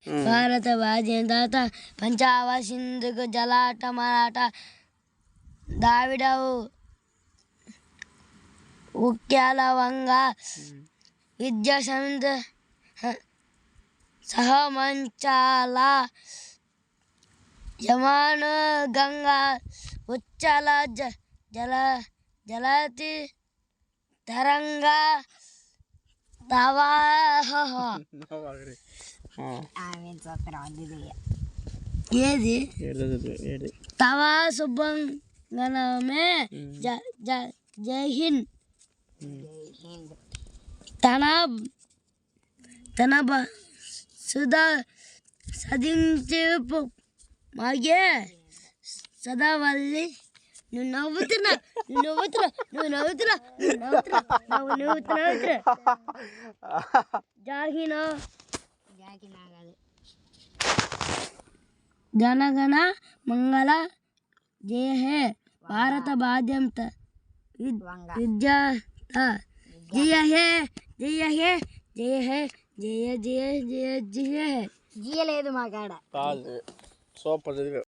భారత భాగ్యం దాత పంచావ సింధుకు జలాట మరాఠ దావిడవు ఉక్యాల వంగ విద్య సంత సహమంచాల యమాను గంగా ఉచ్చల జలతి తరంగా ఏది తవా శుభంగనమే జై హింద్ తన సుధా సదించి మాగే సదావల్లి నువ్వు నవ్వుతున్నా జాహినో జనగణ మంగళ జయ హే భారత భాగ్యం విద్యా జయ హే జయ హే జయ హే జయ జయ జయ జయ హే జియ లేదు మా కాడ సూపర్